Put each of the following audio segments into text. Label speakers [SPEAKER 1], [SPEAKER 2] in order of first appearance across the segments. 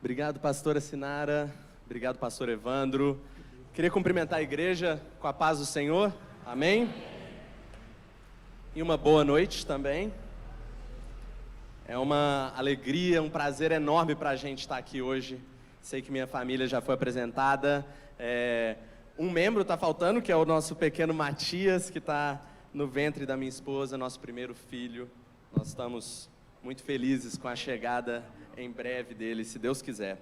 [SPEAKER 1] Obrigado, pastora Sinara. Obrigado, pastor Evandro. Queria cumprimentar a igreja com a paz do Senhor. Amém? E uma boa noite também. É uma alegria, um prazer enorme para a gente estar aqui hoje. Sei que minha família já foi apresentada. Um membro está faltando, que é o nosso pequeno Matias, que está no ventre da minha esposa, nosso primeiro filho. Nós estamos muito felizes com a chegada em breve dele, se Deus quiser.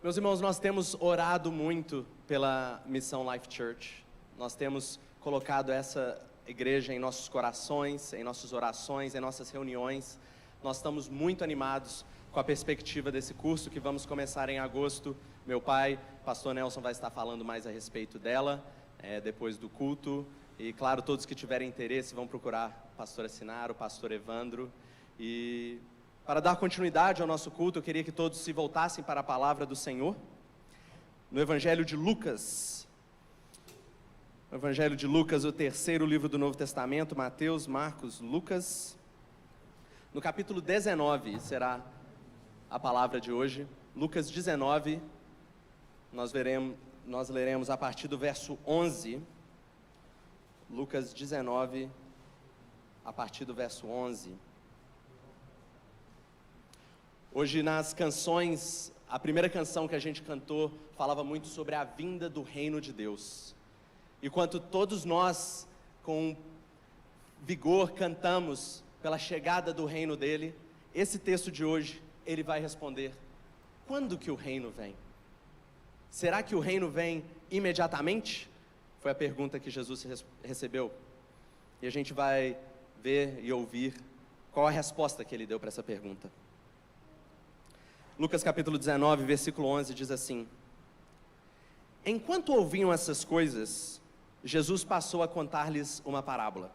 [SPEAKER 1] Meus irmãos, nós temos orado muito pela Missão Life Church. Nós temos colocado essa igreja em nossos corações, em nossas orações, em nossas reuniões. Nós estamos muito animados com a perspectiva desse curso que vamos começar em agosto. Meu pai, pastor Nelson, vai estar falando mais a respeito dela depois do culto. E claro, todos que tiverem interesse vão procurar a pastora Sinara, o pastor Evandro. E para dar continuidade ao nosso culto, eu queria que todos se voltassem para a palavra do Senhor. No Evangelho de Lucas. O Evangelho de Lucas, o terceiro livro do Novo Testamento, Mateus, Marcos, Lucas. No capítulo 19 será a palavra de hoje. Lucas 19, nós leremos a partir do verso 11. Lucas 19, a partir do verso 11. Hoje nas canções, a primeira canção que a gente cantou falava muito sobre a vinda do reino de Deus. E enquanto todos nós, com vigor, cantamos pela chegada do reino dele, esse texto de hoje, ele vai responder: quando que o reino vem? Será que o reino vem imediatamente? Foi a pergunta que Jesus recebeu. E a gente vai ver e ouvir qual a resposta que ele deu para essa pergunta. Lucas capítulo 19, versículo 11 diz assim: enquanto ouviam essas coisas, Jesus passou a contar-lhes uma parábola,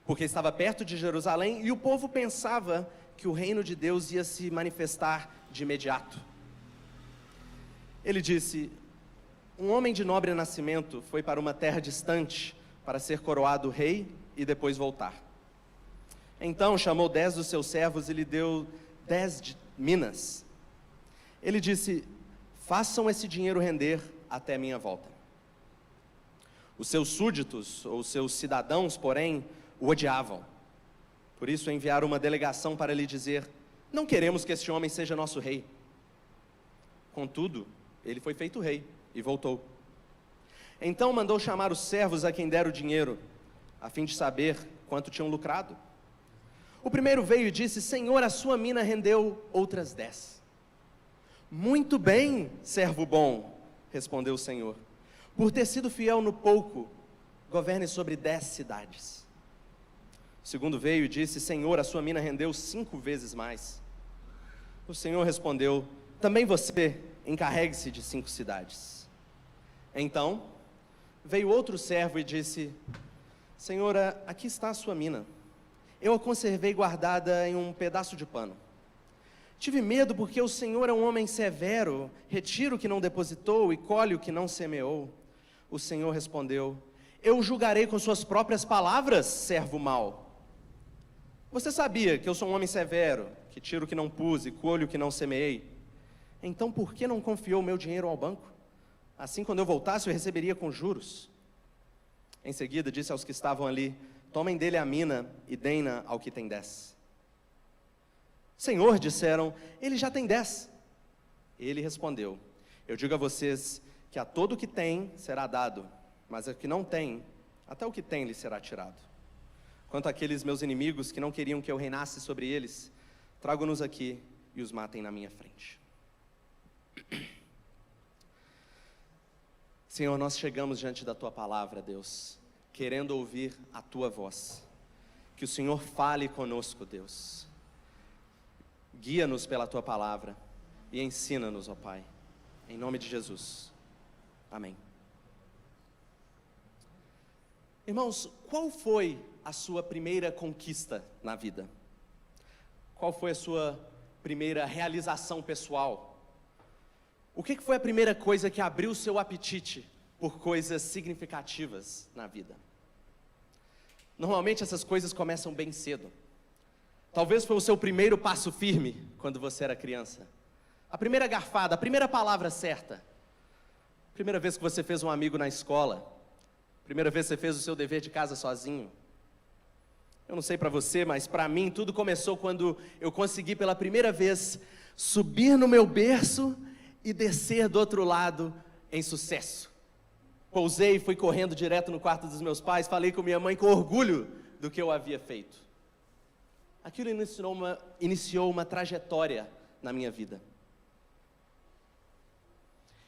[SPEAKER 1] porque estava perto de Jerusalém e o povo pensava que o reino de Deus ia se manifestar de imediato. Ele disse: um homem de nobre nascimento foi para uma terra distante para ser coroado rei e depois voltar. Então chamou 10 dos seus servos e lhe deu 10 minas. Ele disse: façam esse dinheiro render até a minha volta. Os seus súditos, ou seus cidadãos, porém, o odiavam. Por isso enviaram uma delegação para lhe dizer: não queremos que este homem seja nosso rei. Contudo, ele foi feito rei e voltou. Então mandou chamar os servos a quem dera o dinheiro, a fim de saber quanto tinham lucrado. O primeiro veio e disse: Senhor, a sua mina rendeu outras 10. Muito bem, servo bom, respondeu o Senhor. Por ter sido fiel no pouco, governe sobre 10 cidades. O segundo veio e disse: Senhor, a sua mina rendeu 5 vezes mais. O Senhor respondeu: também você encarregue-se de 5 cidades. Então veio outro servo e disse: Senhora, aqui está a sua mina. Eu a conservei guardada em um pedaço de pano. Tive medo porque o Senhor é um homem severo, retira o que não depositou e colhe o que não semeou. O Senhor respondeu: eu julgarei com suas próprias palavras, servo mau. Você sabia que eu sou um homem severo, que tiro o que não pus e colho o que não semeei? Então por que não confiou o meu dinheiro ao banco? Assim, quando eu voltasse, eu receberia com juros. Em seguida disse aos que estavam ali: tomem dele a mina e deem-na ao que tem 10. Senhor, disseram, ele já tem 10. Ele respondeu: eu digo a vocês que a todo o que tem será dado, mas a que não tem, até o que tem lhe será tirado. Quanto àqueles meus inimigos que não queriam que eu reinasse sobre eles, trago-nos aqui e os matem na minha frente. Senhor, nós chegamos diante da Tua palavra, Deus, querendo ouvir a Tua voz. Que o Senhor fale conosco, Deus. Guia-nos pela Tua palavra e ensina-nos, ó Pai, em nome de Jesus, amém. Irmãos, qual foi a sua primeira conquista na vida? Qual foi a sua primeira realização pessoal? O que foi a primeira coisa que abriu o seu apetite por coisas significativas na vida? Normalmente essas coisas começam bem cedo. Talvez foi o seu primeiro passo firme quando você era criança. A primeira garfada, a primeira palavra certa. Primeira vez que você fez um amigo na escola. Primeira vez que você fez o seu dever de casa sozinho. Eu não sei para você, mas para mim tudo começou quando eu consegui pela primeira vez subir no meu berço e descer do outro lado em sucesso. Pousei e fui correndo direto no quarto dos meus pais, falei com minha mãe com orgulho do que eu havia feito. Aquilo iniciou uma trajetória na minha vida.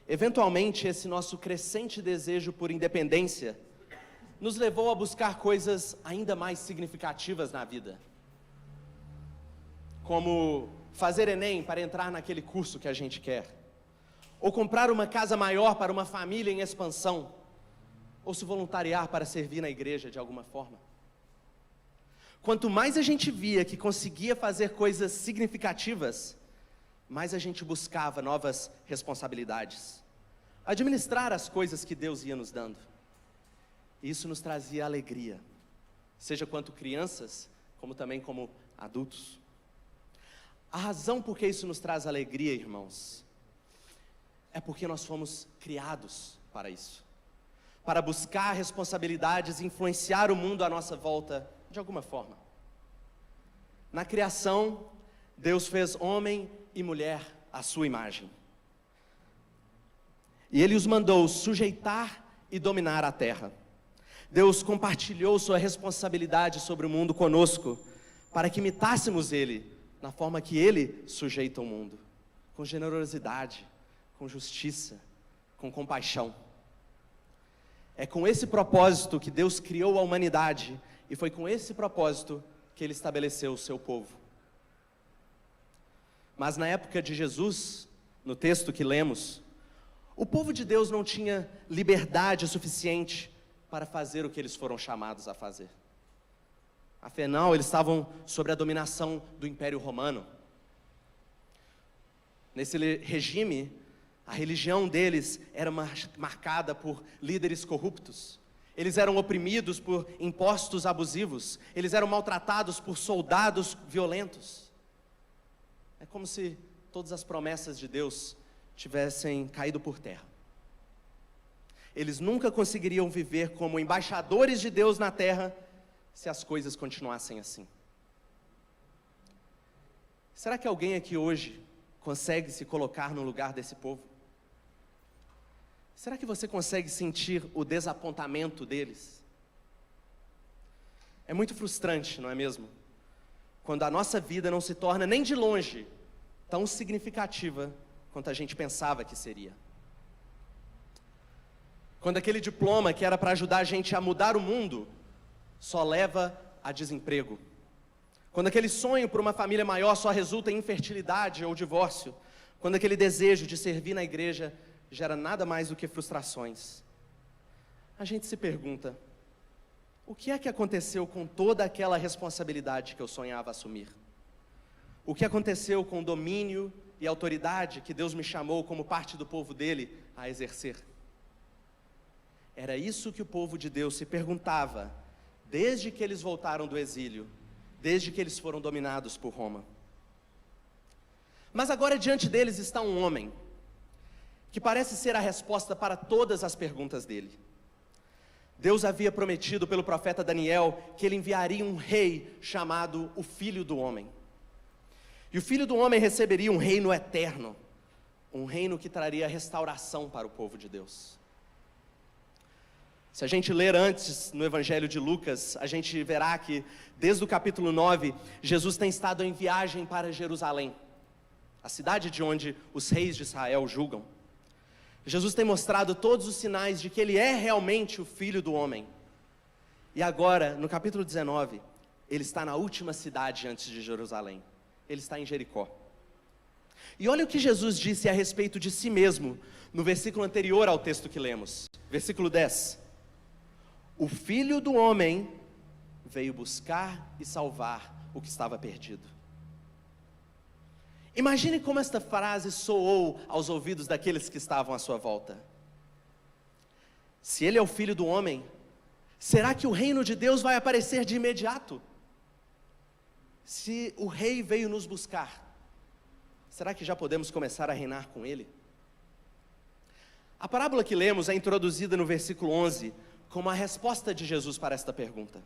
[SPEAKER 1] Eventualmente, esse nosso crescente desejo por independência nos levou a buscar coisas ainda mais significativas na vida. Como fazer Enem para entrar naquele curso que a gente quer. Ou comprar uma casa maior para uma família em expansão. Ou se voluntariar para servir na igreja de alguma forma. Quanto mais a gente via que conseguia fazer coisas significativas, mais a gente buscava novas responsabilidades. Administrar as coisas que Deus ia nos dando. Isso nos trazia alegria, seja quanto crianças, como também como adultos. A razão por que isso nos traz alegria, irmãos, é porque nós fomos criados para isso. Para buscar responsabilidades e influenciar o mundo à nossa volta de alguma forma. Na criação, Deus fez homem e mulher à sua imagem. E Ele os mandou sujeitar e dominar a terra. Deus compartilhou sua responsabilidade sobre o mundo conosco, para que imitássemos Ele, na forma que Ele sujeita o mundo, com generosidade, com justiça, com compaixão. É com esse propósito que Deus criou a humanidade, e foi com esse propósito que Ele estabeleceu o seu povo. Mas na época de Jesus, no texto que lemos, o povo de Deus não tinha liberdade suficiente para fazer o que eles foram chamados a fazer. Afinal, eles estavam sob a dominação do Império Romano. Nesse regime, a religião deles era marcada por líderes corruptos. Eles eram oprimidos por impostos abusivos. Eles eram maltratados por soldados violentos. É como se todas as promessas de Deus tivessem caído por terra. Eles nunca conseguiriam viver como embaixadores de Deus na terra se as coisas continuassem assim. Será que alguém aqui hoje consegue se colocar no lugar desse povo? Será que você consegue sentir o desapontamento deles? É muito frustrante, não é mesmo? Quando a nossa vida não se torna nem de longe tão significativa quanto a gente pensava que seria. Quando aquele diploma que era para ajudar a gente a mudar o mundo, só leva a desemprego. Quando aquele sonho por uma família maior só resulta em infertilidade ou divórcio. Quando aquele desejo de servir na igreja gera nada mais do que frustrações. A gente se pergunta, o que é que aconteceu com toda aquela responsabilidade que eu sonhava assumir? O que aconteceu com o domínio e autoridade que Deus me chamou como parte do povo dele a exercer? Era isso que o povo de Deus se perguntava, desde que eles voltaram do exílio, desde que eles foram dominados por Roma. Mas agora diante deles está um homem, que parece ser a resposta para todas as perguntas dele. Deus havia prometido pelo profeta Daniel, que ele enviaria um rei chamado o Filho do Homem. E o Filho do Homem receberia um reino eterno, um reino que traria restauração para o povo de Deus. Se a gente ler antes no Evangelho de Lucas, a gente verá que desde o capítulo 9, Jesus tem estado em viagem para Jerusalém, a cidade de onde os reis de Israel julgam. Jesus tem mostrado todos os sinais de que Ele é realmente o Filho do Homem. E agora, no capítulo 19, Ele está na última cidade antes de Jerusalém. Ele está em Jericó. E olha o que Jesus disse a respeito de si mesmo, no versículo anterior ao texto que lemos. Versículo 10. O Filho do Homem veio buscar e salvar o que estava perdido. Imagine como esta frase soou aos ouvidos daqueles que estavam à sua volta. Se Ele é o Filho do Homem, será que o reino de Deus vai aparecer de imediato? Se o rei veio nos buscar, será que já podemos começar a reinar com ele? A parábola que lemos é introduzida no versículo 11 como a resposta de Jesus para esta pergunta.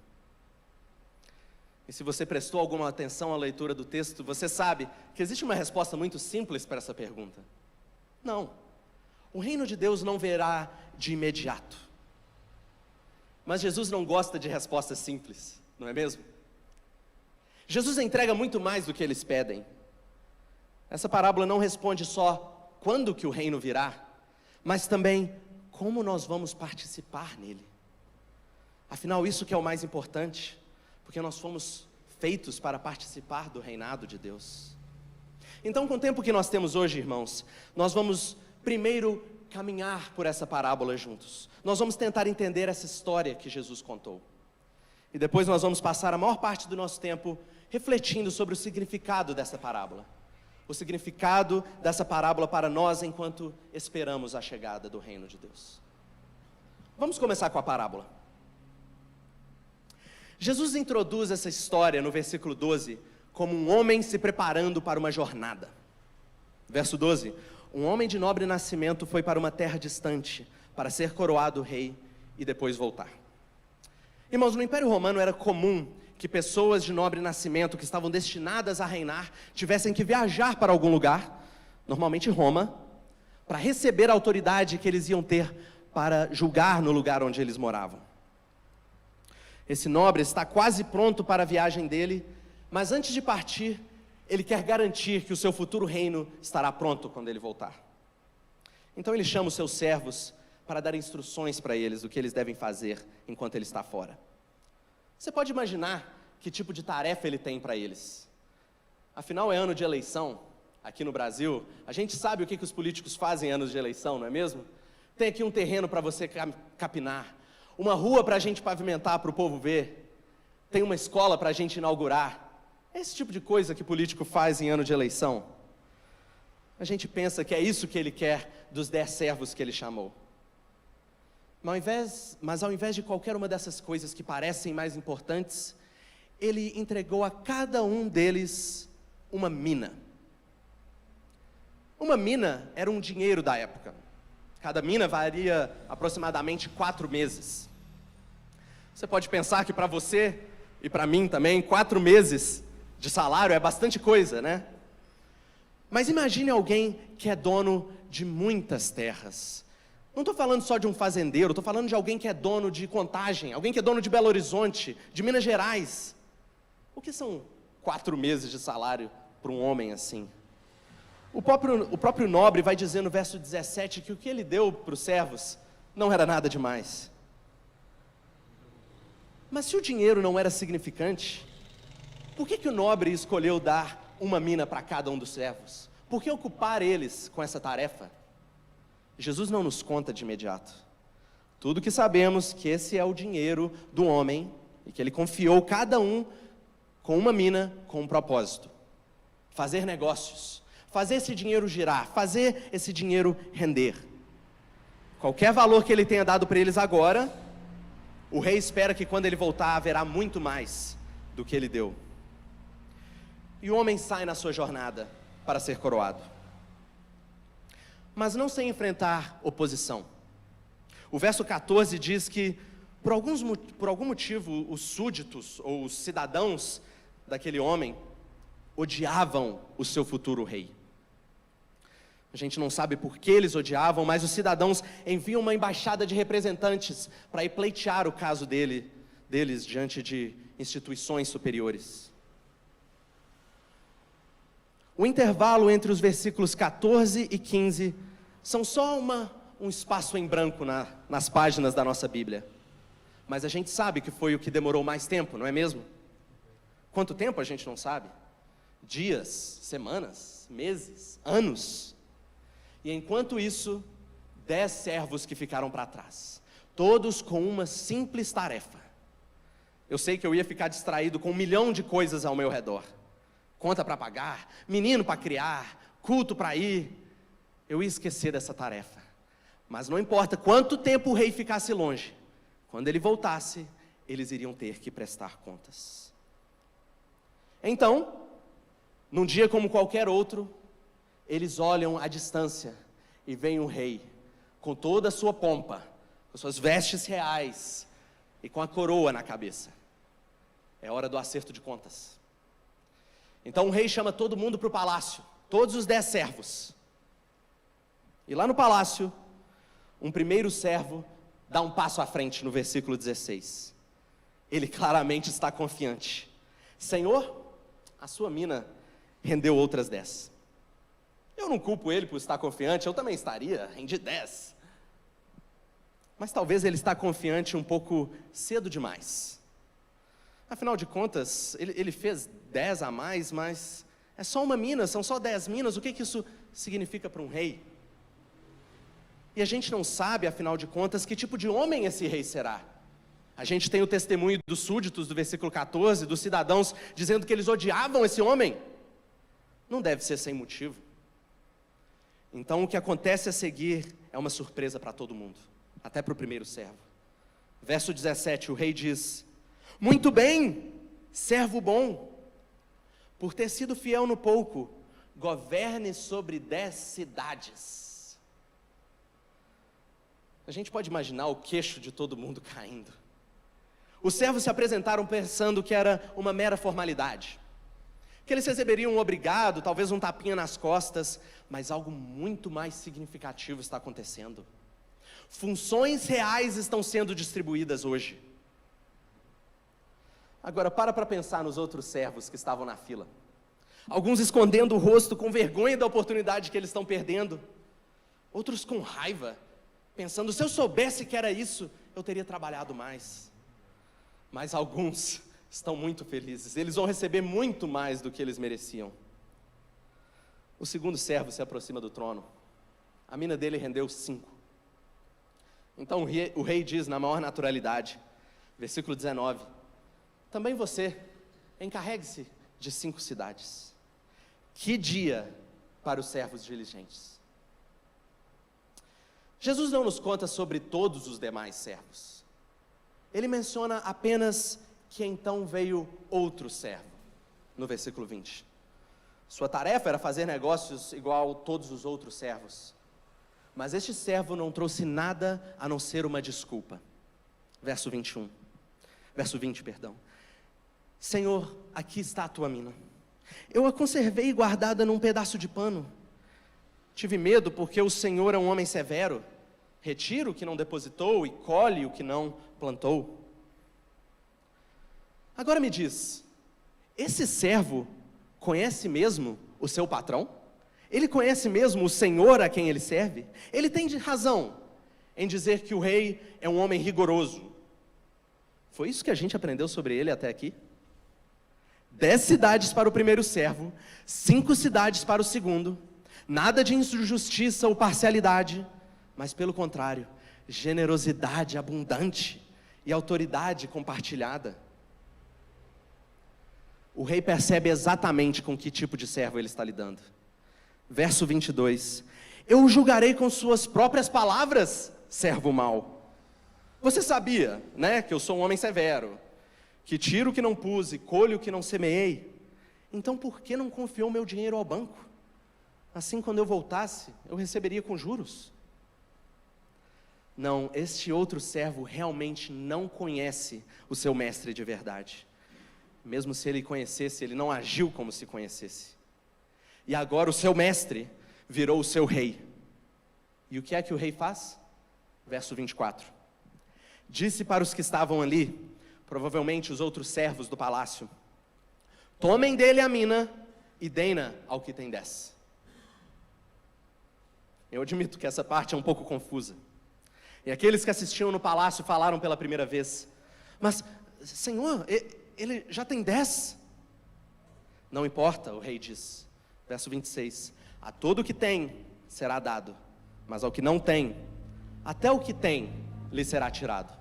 [SPEAKER 1] E se você prestou alguma atenção à leitura do texto, você sabe que existe uma resposta muito simples para essa pergunta. Não, o reino de Deus não virá de imediato. Mas Jesus não gosta de respostas simples, não é mesmo? Jesus entrega muito mais do que eles pedem. Essa parábola não responde só quando que o reino virá, mas também como nós vamos participar nele. Afinal, isso que é o mais importante, porque nós fomos feitos para participar do reinado de Deus. Então, com o tempo que nós temos hoje, irmãos, nós vamos primeiro caminhar por essa parábola juntos. Nós vamos tentar entender essa história que Jesus contou. E depois nós vamos passar a maior parte do nosso tempo refletindo sobre o significado dessa parábola. O significado dessa parábola para nós enquanto esperamos a chegada do reino de Deus. Vamos começar com a parábola. Jesus introduz essa história no versículo 12 como um homem se preparando para uma jornada. Verso 12: um homem de nobre nascimento foi para uma terra distante para ser coroado rei e depois voltar. Irmãos, no Império Romano era comum que pessoas de nobre nascimento que estavam destinadas a reinar tivessem que viajar para algum lugar, normalmente Roma, para receber a autoridade que eles iam ter para julgar no lugar onde eles moravam. Esse nobre está quase pronto para a viagem dele, mas antes de partir, ele quer garantir que o seu futuro reino estará pronto quando ele voltar. Então ele chama os seus servos para dar instruções para eles do que eles devem fazer enquanto ele está fora. Você pode imaginar que tipo de tarefa ele tem para eles? Afinal, é ano de eleição, aqui no Brasil. A gente sabe o que os políticos fazem em anos de eleição, não é mesmo? Tem aqui um terreno para você capinar, uma rua para a gente pavimentar para o povo ver, tem uma escola para a gente inaugurar. É esse tipo de coisa que político faz em ano de eleição. A gente pensa que é isso que ele quer dos 10 servos que ele chamou. Mas ao invés de qualquer uma dessas coisas que parecem mais importantes, ele entregou a cada um deles uma mina. Uma mina era um dinheiro da época. Cada mina valia aproximadamente 4 meses. Você pode pensar que para você e para mim também, 4 meses de salário é bastante coisa, né? Mas imagine alguém que é dono de muitas terras. Não estou falando só de um fazendeiro, estou falando de alguém que é dono de Contagem, alguém que é dono de Belo Horizonte, de Minas Gerais. O que são 4 meses de salário para um homem assim? O próprio nobre vai dizer no verso 17 que o que ele deu para os servos não era nada demais. Mas se o dinheiro não era significante, por que o nobre escolheu dar uma mina para cada um dos servos? Por que ocupar eles com essa tarefa? Jesus não nos conta de imediato. Tudo que sabemos que esse é o dinheiro do homem e que ele confiou cada um com uma mina com um propósito: fazer negócios, fazer esse dinheiro girar, fazer esse dinheiro render. Qualquer valor que ele tenha dado para eles agora, o rei espera que quando ele voltar haverá muito mais do que ele deu. E o homem sai na sua jornada para ser coroado, mas não sem enfrentar oposição. O verso 14 diz que por algum motivo os súditos ou os cidadãos daquele homem odiavam o seu futuro rei. A gente não sabe por que eles odiavam, mas os cidadãos enviam uma embaixada de representantes para ir pleitear o caso deles diante de instituições superiores. O intervalo entre os versículos 14 e 15 são só um espaço em branco nas páginas da nossa Bíblia. Mas a gente sabe que foi o que demorou mais tempo, não é mesmo? Quanto tempo a gente não sabe? Dias, semanas, meses, anos. E enquanto isso, 10 servos que ficaram para trás, todos com uma simples tarefa. Eu sei que eu ia ficar distraído com 1 milhão de coisas ao meu redor. Conta para pagar, menino para criar, culto para ir. Eu ia esquecer dessa tarefa. Mas não importa quanto tempo o rei ficasse longe, quando ele voltasse, eles iriam ter que prestar contas. Então, num dia como qualquer outro, eles olham à distância e veem o rei, com toda a sua pompa, com suas vestes reais e com a coroa na cabeça. É hora do acerto de contas. Então o rei chama todo mundo para o palácio, todos os 10 servos. E lá no palácio, um primeiro servo dá um passo à frente no versículo 16. Ele claramente está confiante. Senhor, a sua mina rendeu outras 10. Eu não culpo ele por estar confiante, eu também estaria, rendi 10. Mas talvez ele está confiante um pouco cedo demais. Afinal de contas, ele fez 10 a mais, mas é só uma mina, são só 10 minas, o que isso significa para um rei? E a gente não sabe, afinal de contas, que tipo de homem esse rei será. A gente tem o testemunho dos súditos do versículo 14, dos cidadãos, dizendo que eles odiavam esse homem. Não deve ser sem motivo. Então o que acontece a seguir é uma surpresa para todo mundo, até para o primeiro servo. Verso 17, o rei diz: muito bem, servo bom, por ter sido fiel no pouco, governe sobre 10 cidades. A gente pode imaginar o queixo de todo mundo caindo. Os servos se apresentaram pensando que era uma mera formalidade, que eles receberiam um obrigado, talvez um tapinha nas costas, mas algo muito mais significativo está acontecendo. Funções reais estão sendo distribuídas hoje. Agora para pensar nos outros servos que estavam na fila. Alguns escondendo o rosto com vergonha da oportunidade que eles estão perdendo. Outros com raiva, pensando, se eu soubesse que era isso, eu teria trabalhado mais. Mas alguns estão muito felizes, eles vão receber muito mais do que eles mereciam. O segundo servo se aproxima do trono. A mina dele rendeu 5. Então o rei diz na maior naturalidade, versículo 19, também você, encarregue-se de 5 cidades. Que dia para os servos diligentes. Jesus não nos conta sobre todos os demais servos. Ele menciona apenas que então veio outro servo, no versículo 20. Sua tarefa era fazer negócios igual todos os outros servos. Mas este servo não trouxe nada a não ser uma desculpa. Verso 20, perdão. Senhor, aqui está a tua mina. Eu a conservei guardada num pedaço de pano. Tive medo porque o Senhor é um homem severo. Retira o que não depositou e colhe o que não plantou. Agora me diz, esse servo conhece mesmo o seu patrão? Ele conhece mesmo o Senhor a quem ele serve? Ele tem razão em dizer que o rei é um homem rigoroso. Foi isso que a gente aprendeu sobre ele até aqui? 10 cidades para o primeiro servo, 5 cidades para o segundo, nada de injustiça ou parcialidade, mas pelo contrário, generosidade abundante e autoridade compartilhada. O rei percebe exatamente com que tipo de servo ele está lidando. Verso 22, eu o julgarei com suas próprias palavras, servo mau. Você sabia, né, que eu sou um homem severo, que tiro o que não pus e colho o que não semeei. Então por que não confiou meu dinheiro ao banco? Assim quando eu voltasse, eu receberia com juros. Não, este outro servo realmente não conhece o seu mestre de verdade. Mesmo se ele conhecesse, ele não agiu como se conhecesse. E agora o seu mestre virou o seu rei. E o que é que o rei faz? Verso 24. Disse para os que estavam ali, provavelmente os outros servos do palácio, tomem dele a mina e deem-na ao que tem 10. Eu admito que essa parte é um pouco confusa. E aqueles que assistiam no palácio falaram pela primeira vez, mas, Senhor, ele já tem 10. Não importa, o rei diz. Verso 26, a todo o que tem será dado, mas ao que não tem, até o que tem lhe será tirado.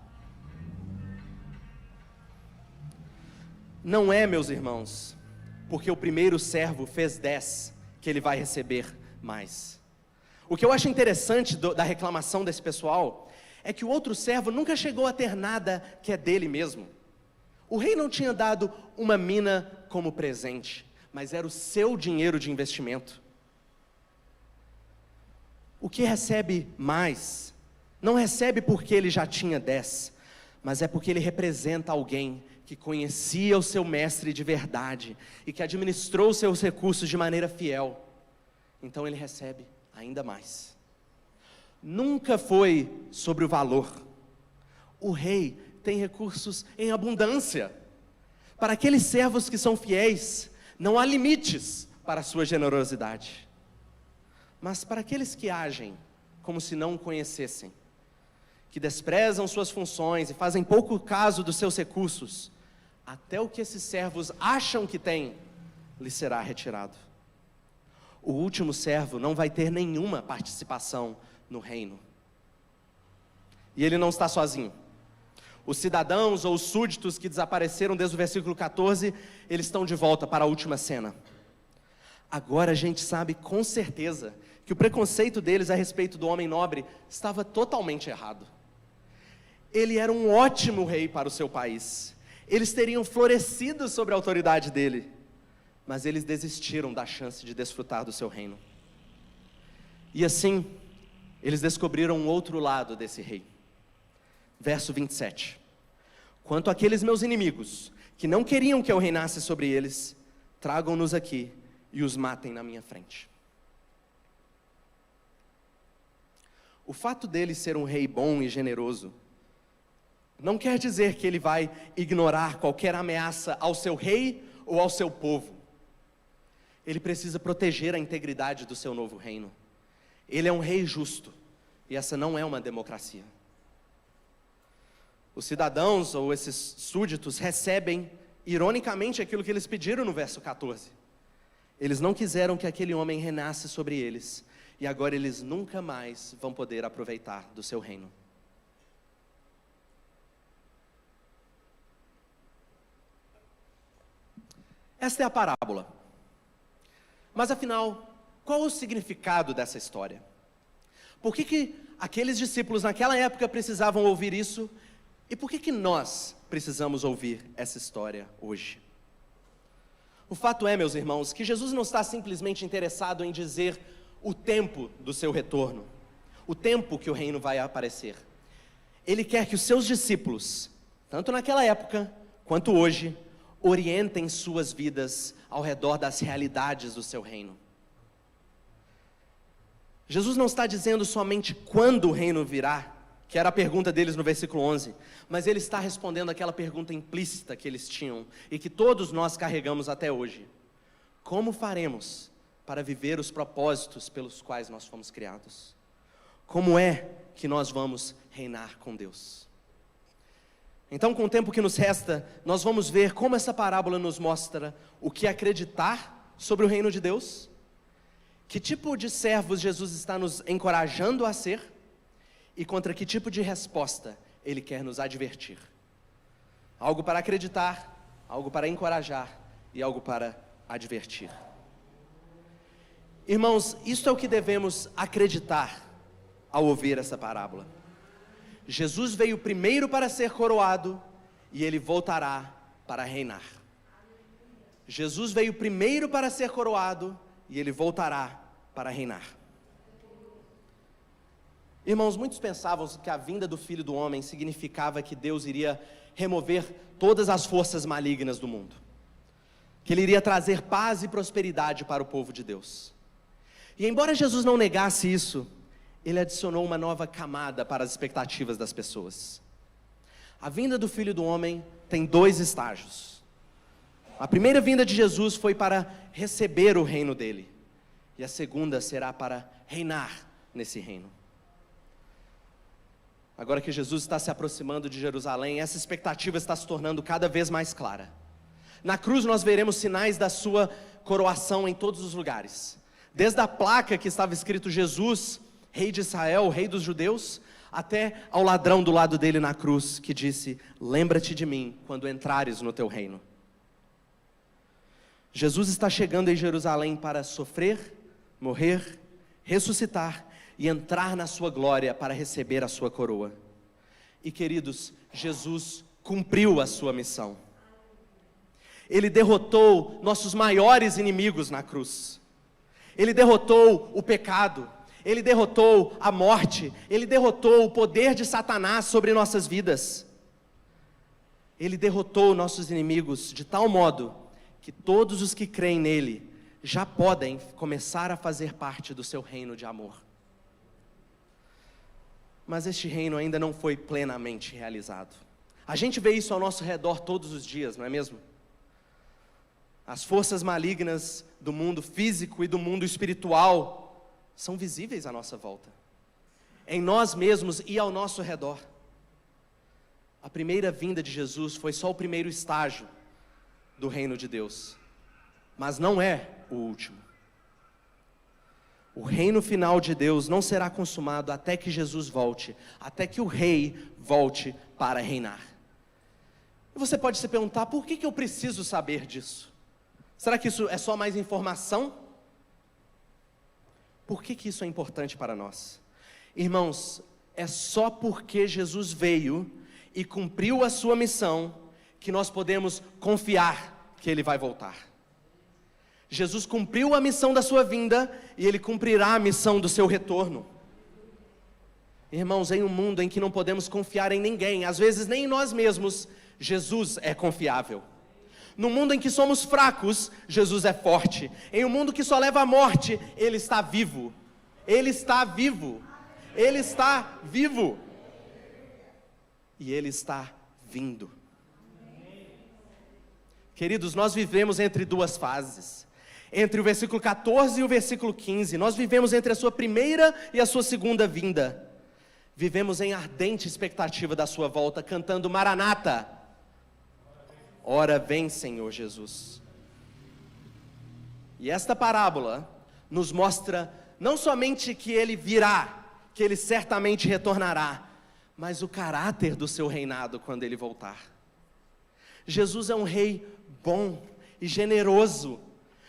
[SPEAKER 1] Não é, meus irmãos, porque o primeiro servo fez 10, que ele vai receber mais. O que eu acho interessante da reclamação desse pessoal, é que o outro servo nunca chegou a ter nada que é dele mesmo. O rei não tinha dado uma mina como presente, mas era o seu dinheiro de investimento. O que recebe mais, não recebe porque ele já tinha 10, mas é porque ele representa alguém que conhecia o seu mestre de verdade e que administrou os seus recursos de maneira fiel. Então ele recebe ainda mais. Nunca foi sobre o valor. O rei tem recursos em abundância. Para aqueles servos que são fiéis, não há limites para a sua generosidade. Mas para aqueles que agem como se não o conhecessem, que desprezam suas funções e fazem pouco caso dos seus recursos, até o que esses servos acham que têm, lhes será retirado. O último servo não vai ter nenhuma participação no reino. E ele não está sozinho. Os cidadãos ou os súditos que desapareceram desde o versículo 14, eles estão de volta para a última cena. Agora a gente sabe com certeza que o preconceito deles a respeito do homem nobre estava totalmente errado. Ele era um ótimo rei para o seu país. Eles teriam florescido sobre a autoridade dele, mas eles desistiram da chance de desfrutar do seu reino. E assim, eles descobriram um outro lado desse rei. Verso 27. Quanto àqueles meus inimigos, que não queriam que eu reinasse sobre eles, tragam-nos aqui e os matem na minha frente. O fato dele ser um rei bom e generoso, não quer dizer que ele vai ignorar qualquer ameaça ao seu rei ou ao seu povo. Ele precisa proteger a integridade do seu novo reino. Ele é um rei justo, e essa não é uma democracia. Os cidadãos ou esses súditos recebem, ironicamente, aquilo que eles pediram no verso 14. Eles não quiseram que aquele homem reinasse sobre eles, e agora eles nunca mais vão poder aproveitar do seu reino. Esta é a parábola. Mas afinal, qual o significado dessa história? Por que aqueles discípulos naquela época precisavam ouvir isso? E por que nós precisamos ouvir essa história hoje? O fato é, meus irmãos, que Jesus não está simplesmente interessado em dizer o tempo do seu retorno, o tempo que o reino vai aparecer. Ele quer que os seus discípulos, tanto naquela época quanto hoje, orientem suas vidas ao redor das realidades do seu reino. Jesus não está dizendo somente quando o reino virá, que era a pergunta deles no versículo 11, mas ele está respondendo aquela pergunta implícita que eles tinham e que todos nós carregamos até hoje. Como faremos para viver os propósitos pelos quais nós fomos criados? Como é que nós vamos reinar com Deus? Então, com o tempo que nos resta, nós vamos ver como essa parábola nos mostra o que acreditar sobre o reino de Deus, que tipo de servos Jesus está nos encorajando a ser, e contra que tipo de resposta Ele quer nos advertir. Algo para acreditar, algo para encorajar e algo para advertir. Irmãos, isso é o que devemos acreditar ao ouvir essa parábola. Jesus veio primeiro para ser coroado e Ele voltará para reinar. Jesus veio primeiro para ser coroado e Ele voltará para reinar. Irmãos, muitos pensavam que a vinda do Filho do Homem significava que Deus iria remover todas as forças malignas do mundo, que Ele iria trazer paz e prosperidade para o povo de Deus. E embora Jesus não negasse isso, Ele adicionou uma nova camada para as expectativas das pessoas. A vinda do Filho do Homem tem 2 estágios. A primeira vinda de Jesus foi para receber o reino dele, e a segunda será para reinar nesse reino. Agora que Jesus está se aproximando de Jerusalém, essa expectativa está se tornando cada vez mais clara. Na cruz nós veremos sinais da sua coroação em todos os lugares. Desde a placa que estava escrito Jesus, Rei de Israel, Rei dos Judeus, até ao ladrão do lado dele na cruz, que disse: lembra-te de mim quando entrares no teu reino. Jesus está chegando em Jerusalém para sofrer, morrer, ressuscitar e entrar na sua glória para receber a sua coroa. E queridos, Jesus cumpriu a sua missão. Ele derrotou nossos maiores inimigos na cruz. Ele derrotou o pecado, Ele derrotou a morte, Ele derrotou o poder de Satanás sobre nossas vidas. Ele derrotou nossos inimigos de tal modo que todos os que creem nele já podem começar a fazer parte do seu reino de amor. Mas este reino ainda não foi plenamente realizado. A gente vê isso ao nosso redor todos os dias, não é mesmo? As forças malignas do mundo físico e do mundo espiritual são visíveis à nossa volta, em nós mesmos e ao nosso redor. A primeira vinda de Jesus foi só o primeiro estágio do reino de Deus, mas não é o último. O reino final de Deus não será consumado até que Jesus volte, até que o rei volte para reinar. E você pode se perguntar, por que eu preciso saber disso? Será que isso é só mais informação? Por que isso é importante para nós? Irmãos, é só porque Jesus veio e cumpriu a sua missão que nós podemos confiar que Ele vai voltar. Jesus cumpriu a missão da sua vinda e Ele cumprirá a missão do seu retorno. Irmãos, em um mundo em que não podemos confiar em ninguém, às vezes nem em nós mesmos, Jesus é confiável. No mundo em que somos fracos, Jesus é forte. Em um mundo que só leva à morte, Ele está vivo. Ele está vivo. Ele está vivo. E Ele está vindo. Queridos, nós vivemos entre duas fases. Entre o versículo 14 e o versículo 15. Nós vivemos entre a sua primeira e a sua segunda vinda. Vivemos em ardente expectativa da sua volta, cantando Maranata. Ora vem, Senhor Jesus. E esta parábola nos mostra não somente que Ele virá, que Ele certamente retornará, mas o caráter do seu reinado quando Ele voltar. Jesus é um rei bom e generoso.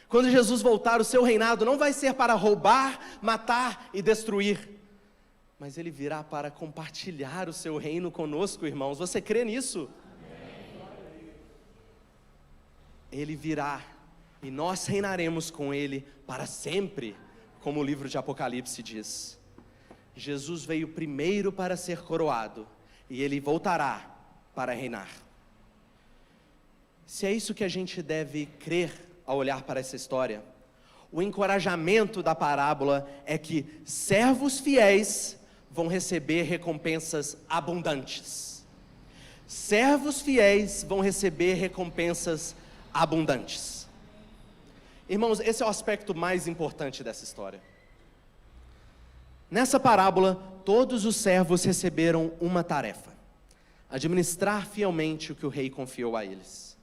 [SPEAKER 1] Quando Jesus voltar, o seu reinado não vai ser para roubar, matar e destruir, mas Ele virá para compartilhar o seu reino conosco, irmãos. Você crê nisso? Ele virá e nós reinaremos com Ele para sempre, como o livro de Apocalipse diz. Jesus veio primeiro para ser coroado e Ele voltará para reinar. Se é isso que a gente deve crer ao olhar para essa história, o encorajamento da parábola é que servos fiéis vão receber recompensas abundantes. Servos fiéis vão receber recompensas abundantes. Irmãos, esse é o aspecto mais importante dessa história. Nessa parábola, todos os servos receberam uma tarefa: administrar fielmente o que o rei confiou a eles.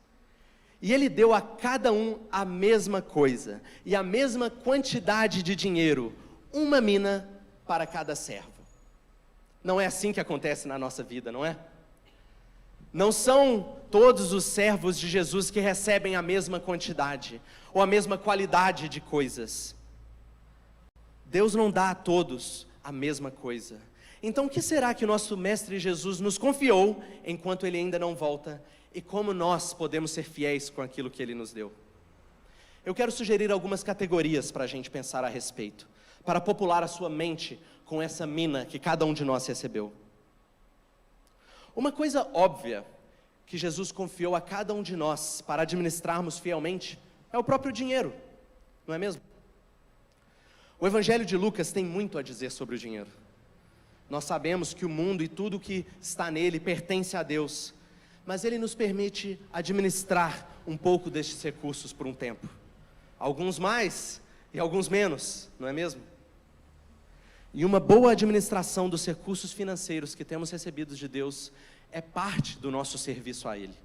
[SPEAKER 1] E ele deu a cada um a mesma coisa, e a mesma quantidade de dinheiro, uma mina para cada servo. Não é assim que acontece na nossa vida, não é? Não são todos os servos de Jesus que recebem a mesma quantidade, ou a mesma qualidade de coisas. Deus não dá a todos a mesma coisa. Então o que será que o nosso Mestre Jesus nos confiou, enquanto Ele ainda não volta, e como nós podemos ser fiéis com aquilo que Ele nos deu? Eu quero sugerir algumas categorias para a gente pensar a respeito, para popular a sua mente com essa mina que cada um de nós recebeu. Uma coisa óbvia que Jesus confiou a cada um de nós para administrarmos fielmente é o próprio dinheiro, não é mesmo? O Evangelho de Lucas tem muito a dizer sobre o dinheiro. Nós sabemos que o mundo e tudo que está nele pertence a Deus, mas Ele nos permite administrar um pouco destes recursos por um tempo. Alguns mais e alguns menos, não é mesmo? E uma boa administração dos recursos financeiros que temos recebidos de Deus é parte do nosso serviço a Ele.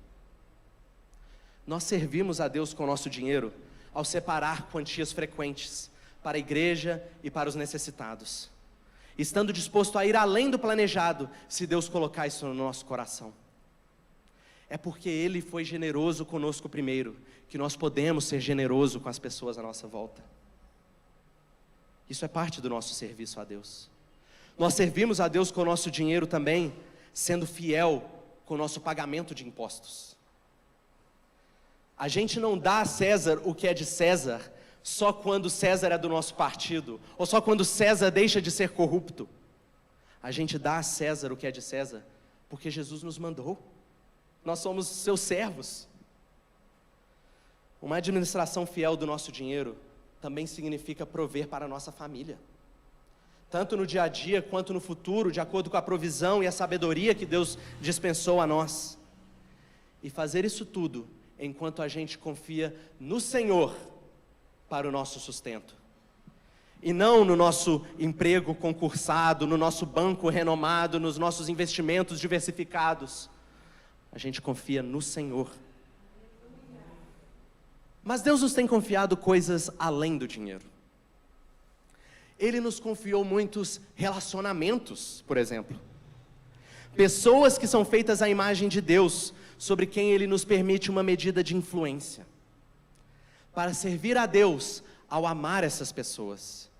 [SPEAKER 1] Nós servimos a Deus com o nosso dinheiro ao separar quantias frequentes para a igreja e para os necessitados, estando disposto a ir além do planejado, se Deus colocar isso no nosso coração. É porque Ele foi generoso conosco primeiro, que nós podemos ser generosos com as pessoas à nossa volta. Isso é parte do nosso serviço a Deus. Nós servimos a Deus com o nosso dinheiro também, sendo fiel com o nosso pagamento de impostos. A gente não dá a César o que é de César só quando César é do nosso partido, ou só quando César deixa de ser corrupto. A gente dá a César o que é de César porque Jesus nos mandou. Nós somos seus servos. Uma administração fiel do nosso dinheiro também significa prover para a nossa família. Tanto no dia a dia quanto no futuro, de acordo com a provisão e a sabedoria que Deus dispensou a nós. E fazer isso tudo enquanto a gente confia no Senhor para o nosso sustento. E não no nosso emprego concursado, no nosso banco renomado, nos nossos investimentos diversificados. A gente confia no Senhor. Mas Deus nos tem confiado coisas além do dinheiro. Ele nos confiou muitos relacionamentos, por exemplo. Pessoas que são feitas à imagem de Deus, sobre quem Ele nos permite uma medida de influência. Para servir a Deus ao amar essas pessoas.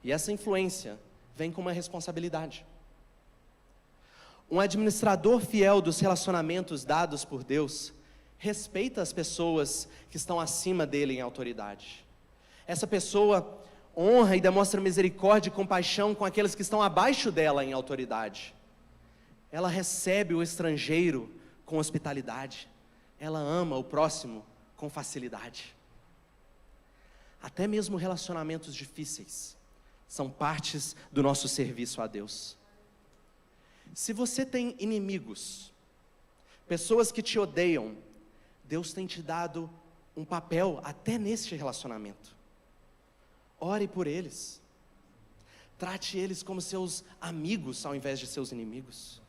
[SPEAKER 1] E essa influência vem com uma responsabilidade. Um administrador fiel dos relacionamentos dados por Deus respeita as pessoas que estão acima dele em autoridade. Essa pessoa honra e demonstra misericórdia e compaixão com aqueles que estão abaixo dela em autoridade. Ela recebe o estrangeiro com hospitalidade. Ela ama o próximo com facilidade. Até mesmo relacionamentos difíceis são partes do nosso serviço a Deus. Se você tem inimigos, pessoas que te odeiam, Deus tem te dado um papel até neste relacionamento. Ore por eles. Trate eles como seus amigos ao invés de seus inimigos.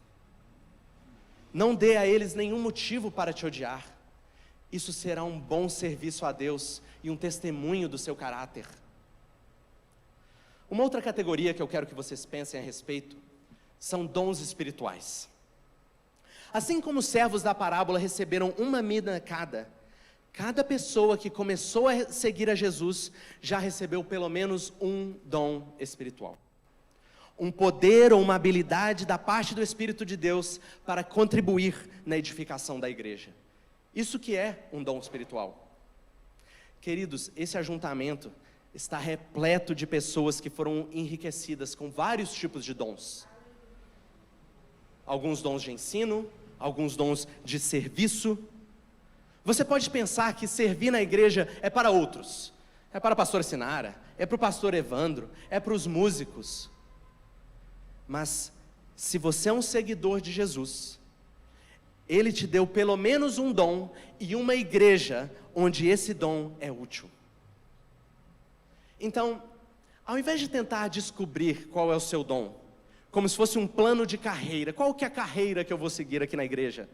[SPEAKER 1] Não dê a eles nenhum motivo para te odiar. Isso será um bom serviço a Deus e um testemunho do seu caráter. Uma outra categoria que eu quero que vocês pensem a respeito são dons espirituais. Assim como os servos da parábola receberam uma mina cada pessoa que começou a seguir a Jesus já recebeu pelo menos um dom espiritual. Um poder ou uma habilidade da parte do Espírito de Deus para contribuir na edificação da igreja. Isso que é um dom espiritual. Queridos, esse ajuntamento está repleto de pessoas que foram enriquecidas com vários tipos de dons. Alguns dons de ensino, alguns dons de serviço. Você pode pensar que servir na igreja é para outros. É para a pastora Sinara, é para o pastor Evandro, é para os músicos. Mas, se você é um seguidor de Jesus, Ele te deu pelo menos um dom e uma igreja onde esse dom é útil. Então, ao invés de tentar descobrir qual é o seu dom, como se fosse um plano de carreira, qual que é a carreira que eu vou seguir aqui na igreja?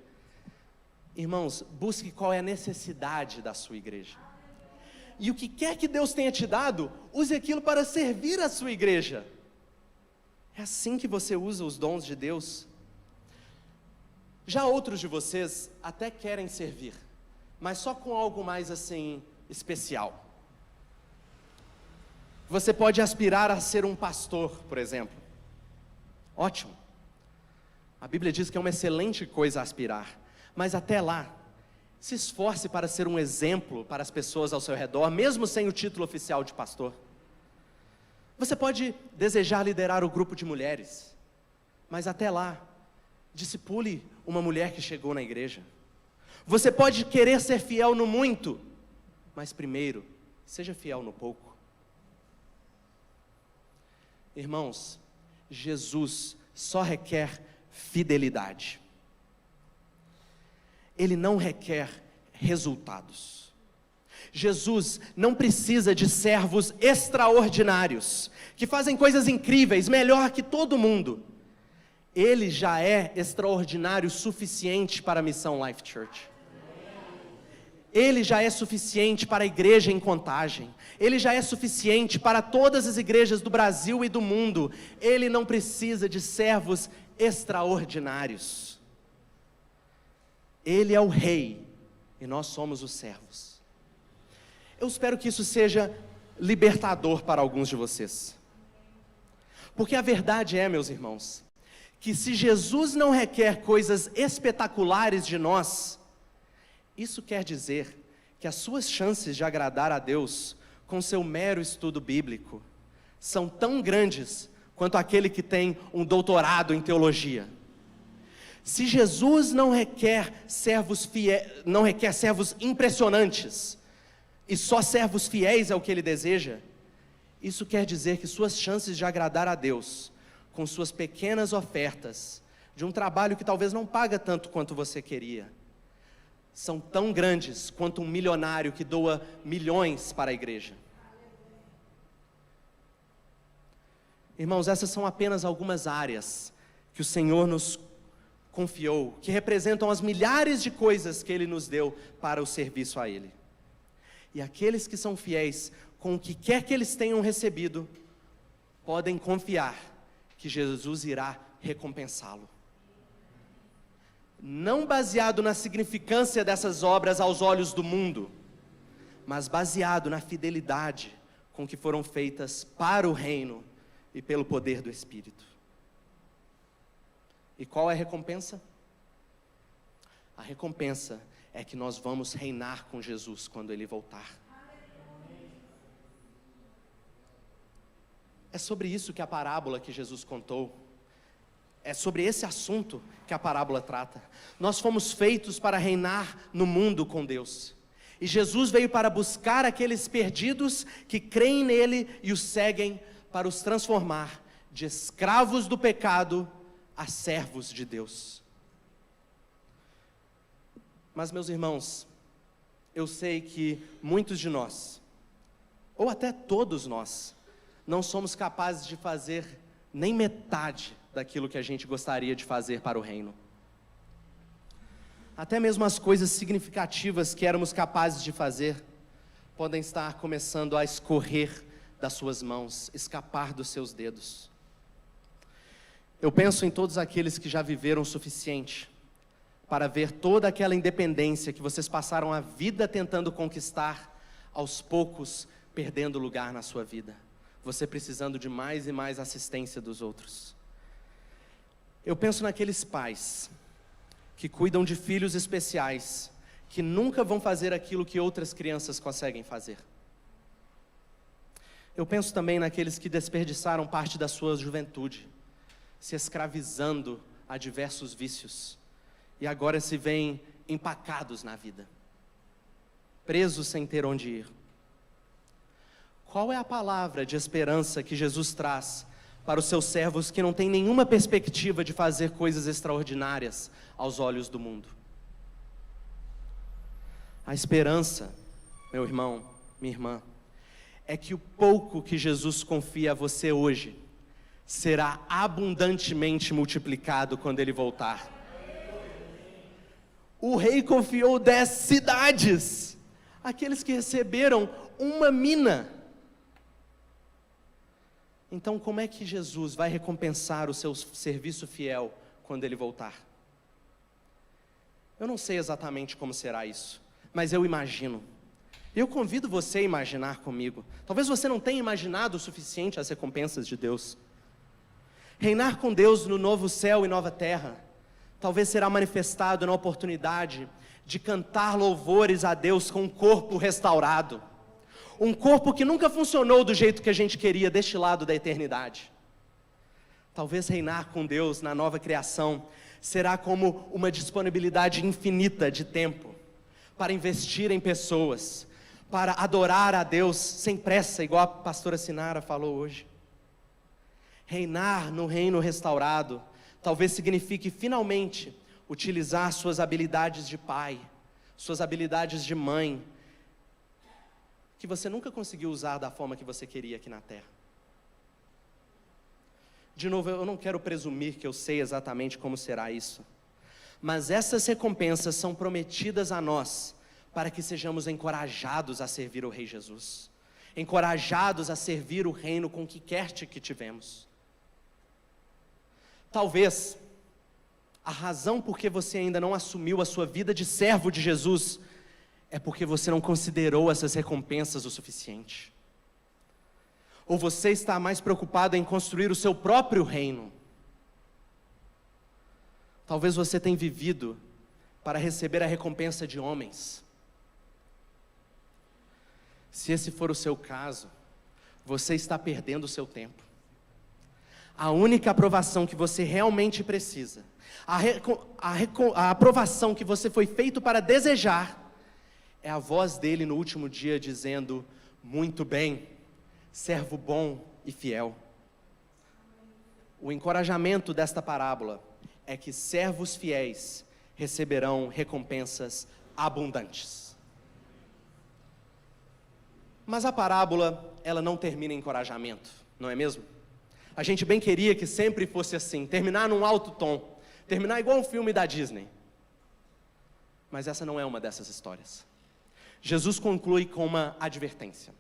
[SPEAKER 1] Irmãos, busque qual é a necessidade da sua igreja. E o que quer que Deus tenha te dado, use aquilo para servir a sua igreja. É assim que você usa os dons de Deus. Já outros de vocês até querem servir, mas só com algo mais assim, especial. Você pode aspirar a ser um pastor, por exemplo. Ótimo. A Bíblia diz que é uma excelente coisa aspirar. Mas até lá, se esforce para ser um exemplo para as pessoas ao seu redor, mesmo sem o título oficial de pastor. Você pode desejar liderar o grupo de mulheres, mas até lá, discipule uma mulher que chegou na igreja. Você pode querer ser fiel no muito, mas primeiro, seja fiel no pouco. Irmãos, Jesus só requer fidelidade. Ele não requer resultados. Jesus não precisa de servos extraordinários, que fazem coisas incríveis, melhor que todo mundo. Ele já é extraordinário o suficiente para a missão Life Church. Ele já é suficiente para a igreja em Contagem. Ele já é suficiente para todas as igrejas do Brasil e do mundo. Ele não precisa de servos extraordinários. Ele é o rei e nós somos os servos. Eu espero que isso seja libertador para alguns de vocês. Porque a verdade é, meus irmãos, que se Jesus não requer coisas espetaculares de nós, isso quer dizer que as suas chances de agradar a Deus com seu mero estudo bíblico são tão grandes quanto aquele que tem um doutorado em teologia. Se Jesus não requer servos impressionantes, e só servos fiéis é o que Ele deseja, isso quer dizer que suas chances de agradar a Deus com suas pequenas ofertas de um trabalho que talvez não paga tanto quanto você queria, são tão grandes quanto um milionário que doa milhões para a igreja. Irmãos, essas são apenas algumas áreas que o Senhor nos confiou, que representam as milhares de coisas que Ele nos deu para o serviço a Ele. E aqueles que são fiéis com o que quer que eles tenham recebido, podem confiar que Jesus irá recompensá-lo. Não baseado na significância dessas obras aos olhos do mundo, mas baseado na fidelidade com que foram feitas para o reino e pelo poder do Espírito. E qual é a recompensa? A recompensa é que nós vamos reinar com Jesus quando Ele voltar. É sobre isso que a parábola que Jesus contou, é sobre esse assunto que a parábola trata. Nós fomos feitos para reinar no mundo com Deus. E Jesus veio para buscar aqueles perdidos que creem nele e os seguem, para os transformar de escravos do pecado a servos de Deus. Mas, meus irmãos, eu sei que muitos de nós, ou até todos nós, não somos capazes de fazer nem metade daquilo que a gente gostaria de fazer para o reino. Até mesmo as coisas significativas que éramos capazes de fazer, podem estar começando a escorrer das suas mãos, escapar dos seus dedos. Eu penso em todos aqueles que já viveram o suficiente para ver toda aquela independência que vocês passaram a vida tentando conquistar, aos poucos perdendo lugar na sua vida, você precisando de mais e mais assistência dos outros. Eu penso naqueles pais que cuidam de filhos especiais, que nunca vão fazer aquilo que outras crianças conseguem fazer. Eu penso também naqueles que desperdiçaram parte da sua juventude, se escravizando a diversos vícios, e agora se veem empacados na vida, presos sem ter onde ir. Qual é a palavra de esperança que Jesus traz para os seus servos que não têm nenhuma perspectiva de fazer coisas extraordinárias aos olhos do mundo? A esperança, meu irmão, minha irmã, é que o pouco que Jesus confia a você hoje será abundantemente multiplicado quando Ele voltar. O rei confiou 10 cidades, aqueles que receberam uma mina. Então, como é que Jesus vai recompensar o seu serviço fiel quando Ele voltar? Eu não sei exatamente como será isso, mas eu imagino. Eu convido você a imaginar comigo. Talvez você não tenha imaginado o suficiente as recompensas de Deus. Reinar com Deus no novo céu e nova terra, talvez será manifestado na oportunidade de cantar louvores a Deus com um corpo restaurado. Um corpo que nunca funcionou do jeito que a gente queria deste lado da eternidade. Talvez reinar com Deus na nova criação será como uma disponibilidade infinita de tempo para investir em pessoas, para adorar a Deus sem pressa, igual a pastora Sinara falou hoje. Reinar no reino restaurado talvez signifique finalmente utilizar suas habilidades de pai, suas habilidades de mãe, que você nunca conseguiu usar da forma que você queria aqui na terra. De novo, eu não quero presumir que eu sei exatamente como será isso, mas essas recompensas são prometidas a nós, para que sejamos encorajados a servir o Rei Jesus, encorajados a servir o reino com o que quer que tivemos. Talvez a razão por que você ainda não assumiu a sua vida de servo de Jesus é porque você não considerou essas recompensas o suficiente. Ou você está mais preocupado em construir o seu próprio reino. Talvez você tenha vivido para receber a recompensa de homens. Se esse for o seu caso, você está perdendo o seu tempo. A única aprovação que você realmente precisa, a aprovação que você foi feito para desejar, é a voz dele no último dia dizendo: muito bem, servo bom e fiel. O encorajamento desta parábola é que servos fiéis receberão recompensas abundantes. Mas a parábola, ela não termina em encorajamento, não é mesmo? A gente bem queria que sempre fosse assim, terminar num alto tom, terminar igual um filme da Disney. Mas essa não é uma dessas histórias. Jesus conclui com uma advertência.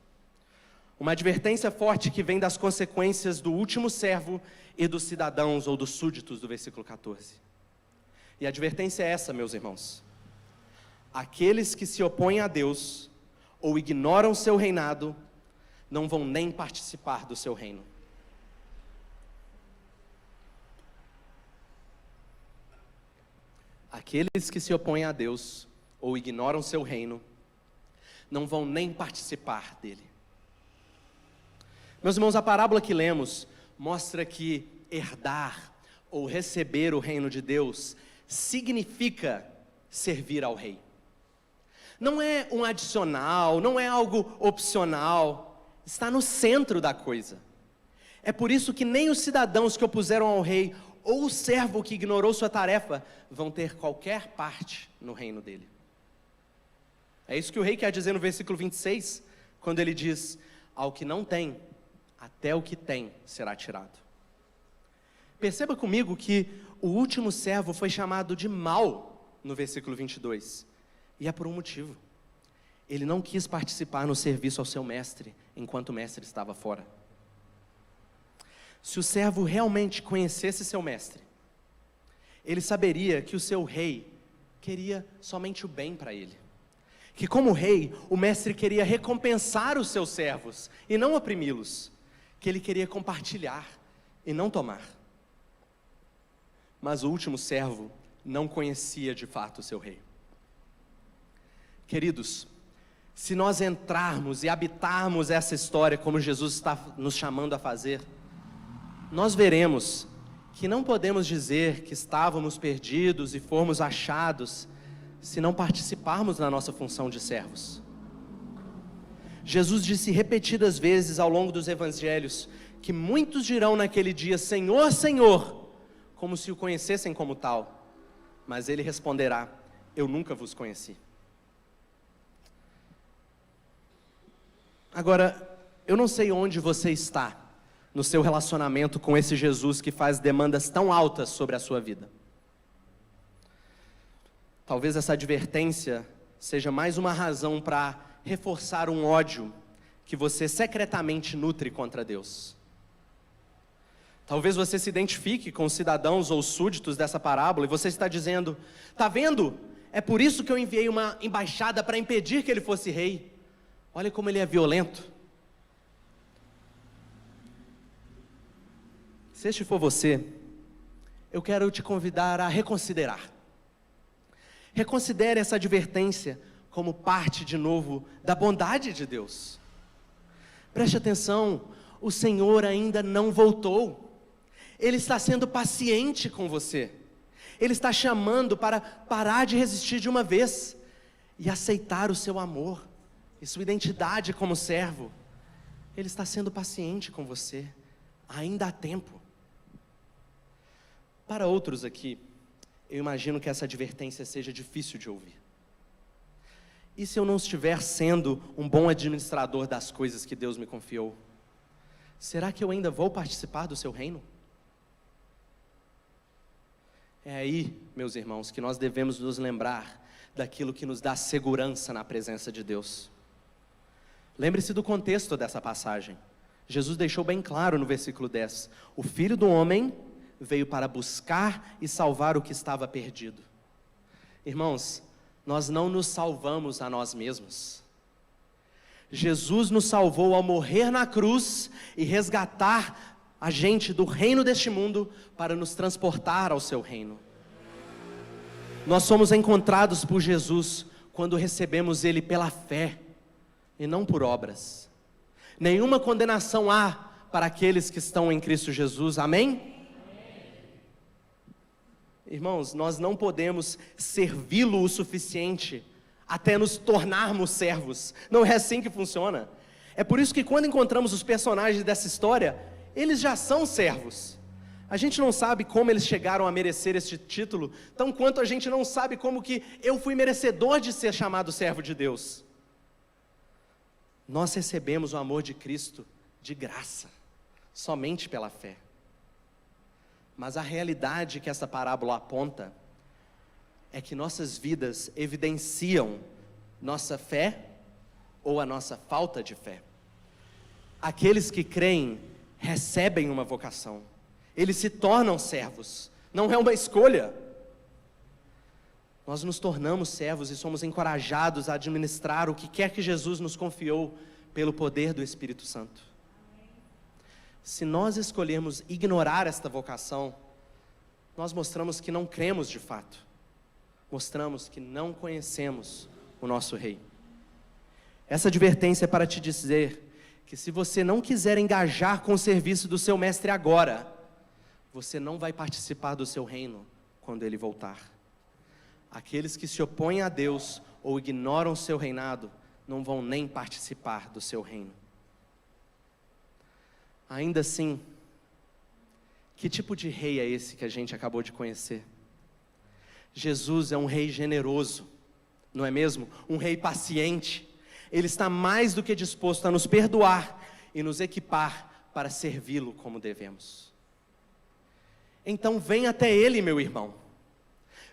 [SPEAKER 1] Uma advertência forte que vem das consequências do último servo e dos cidadãos ou dos súditos do versículo 14. E a advertência é essa, meus irmãos: aqueles que se opõem a Deus ou ignoram seu reinado, não vão nem participar do seu reino. Aqueles que se opõem a Deus ou ignoram seu reino, não vão nem participar dele. Meus irmãos, a parábola que lemos mostra que herdar ou receber o reino de Deus significa servir ao rei. Não é um adicional, não é algo opcional, está no centro da coisa. É por isso que nem os cidadãos que opuseram ao rei, ou o servo que ignorou sua tarefa, vão ter qualquer parte no reino dele. É isso que o rei quer dizer no versículo 26, quando ele diz: ao que não tem, até o que tem será tirado. Perceba comigo que o último servo foi chamado de mau no versículo 22, e é por um motivo. Ele não quis participar no serviço ao seu mestre, enquanto o mestre estava fora. Se o servo realmente conhecesse seu mestre, ele saberia que o seu rei queria somente o bem para ele. Que como rei, o mestre queria recompensar os seus servos e não oprimi-los. Que ele queria compartilhar e não tomar. Mas o último servo não conhecia de fato o seu rei. Queridos, se nós entrarmos e habitarmos essa história como Jesus está nos chamando a fazer, nós veremos que não podemos dizer que estávamos perdidos e fomos achados se não participarmos da nossa função de servos. Jesus disse repetidas vezes ao longo dos evangelhos que muitos dirão naquele dia: Senhor, Senhor, como se o conhecessem como tal, mas ele responderá: eu nunca vos conheci. Agora, eu não sei onde você está no seu relacionamento com esse Jesus que faz demandas tão altas sobre a sua vida. Talvez essa advertência seja mais uma razão para reforçar um ódio que você secretamente nutre contra Deus. Talvez você se identifique com os cidadãos ou súditos dessa parábola e você está dizendo: tá vendo? É por isso que eu enviei uma embaixada para impedir que ele fosse rei. Olha como ele é violento. Se este for você, eu quero te convidar a reconsiderar. Reconsidere essa advertência como parte, de novo, da bondade de Deus. Preste atenção, o Senhor ainda não voltou. Ele está sendo paciente com você. Ele está chamando para parar de resistir de uma vez e aceitar o seu amor e sua identidade como servo. Ele está sendo paciente com você. Ainda há tempo. Para outros aqui, eu imagino que essa advertência seja difícil de ouvir. E se eu não estiver sendo um bom administrador das coisas que Deus me confiou? Será que eu ainda vou participar do seu reino? É aí, meus irmãos, que nós devemos nos lembrar daquilo que nos dá segurança na presença de Deus. Lembre-se do contexto dessa passagem. Jesus deixou bem claro no versículo 10: o Filho do Homem veio para buscar e salvar o que estava perdido. Irmãos, nós não nos salvamos a nós mesmos. Jesus nos salvou ao morrer na cruz e resgatar a gente do reino deste mundo para nos transportar ao seu reino. Nós somos encontrados por Jesus quando recebemos Ele pela fé. e não por obras. Nenhuma condenação há para aqueles que estão em Cristo Jesus, amém? Irmãos, nós não podemos servi-lo o suficiente até nos tornarmos servos. Não é assim que funciona. É por isso que quando encontramos os personagens dessa história, eles já são servos. A gente não sabe como eles chegaram a merecer este título, tão quanto a gente não sabe como que eu fui merecedor de ser chamado servo de Deus. Nós recebemos o amor de Cristo de graça, somente pela fé. Mas a realidade que essa parábola aponta é que nossas vidas evidenciam nossa fé ou a nossa falta de fé. Aqueles que creem recebem uma vocação, eles se tornam servos, não é uma escolha. Nós nos tornamos servos e somos encorajados a administrar o que quer que Jesus nos confiou pelo poder do Espírito Santo. Se nós escolhermos ignorar esta vocação, nós mostramos que não cremos de fato, mostramos que não conhecemos o nosso Rei. Essa advertência é para te dizer que se você não quiser engajar com o serviço do seu mestre agora, você não vai participar do seu reino quando ele voltar. Aqueles que se opõem a Deus ou ignoram o seu reinado, não vão nem participar do seu reino. Ainda assim, que tipo de rei é esse que a gente acabou de conhecer? Jesus é um rei generoso, não é mesmo? Um rei paciente. Ele está mais do que disposto a nos perdoar e nos equipar para servi-lo como devemos. Então vem até Ele, meu irmão.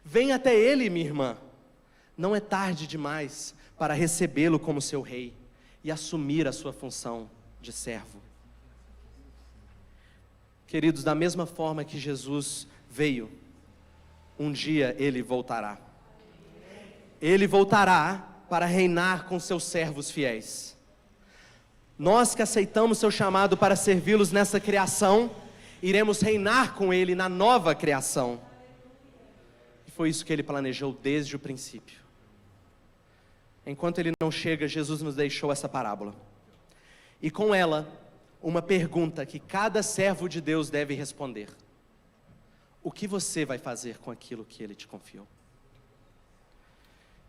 [SPEAKER 1] Vem até Ele, minha irmã. Não é tarde demais para recebê-lo como seu rei e assumir a sua função de servo. Queridos, da mesma forma que Jesus veio, um dia Ele voltará. Ele voltará para reinar com seus servos fiéis. Nós que aceitamos seu chamado para servi-los nessa criação, iremos reinar com Ele na nova criação. E foi isso que Ele planejou desde o princípio. Enquanto Ele não chega, Jesus nos deixou essa parábola. E com ela, uma pergunta que cada servo de Deus deve responder: o que você vai fazer com aquilo que Ele te confiou?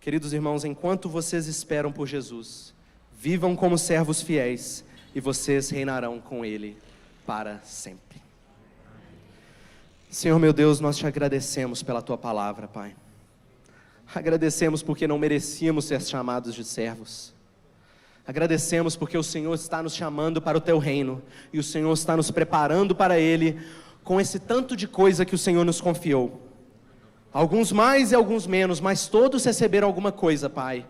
[SPEAKER 1] Queridos irmãos, enquanto vocês esperam por Jesus, vivam como servos fiéis e vocês reinarão com Ele para sempre. Senhor meu Deus, nós te agradecemos pela Tua palavra, Pai. Agradecemos porque não merecíamos ser chamados de servos. Agradecemos porque o Senhor está nos chamando para o Teu reino e o Senhor está nos preparando para Ele com esse tanto de coisa que o Senhor nos confiou. Alguns mais e alguns menos, mas todos receberam alguma coisa, Pai.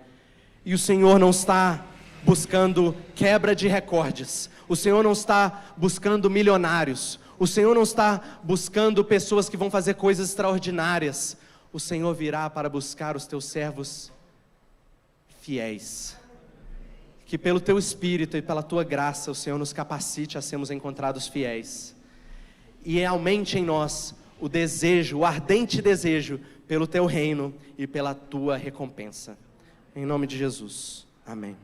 [SPEAKER 1] E o Senhor não está buscando quebra de recordes. O Senhor não está buscando milionários. O Senhor não está buscando pessoas que vão fazer coisas extraordinárias. O Senhor virá para buscar os Teus servos fiéis. Que pelo Teu Espírito e pela Tua graça o Senhor nos capacite a sermos encontrados fiéis. E aumente em nós o desejo, o ardente desejo pelo Teu reino e pela Tua recompensa. Em nome de Jesus. Amém.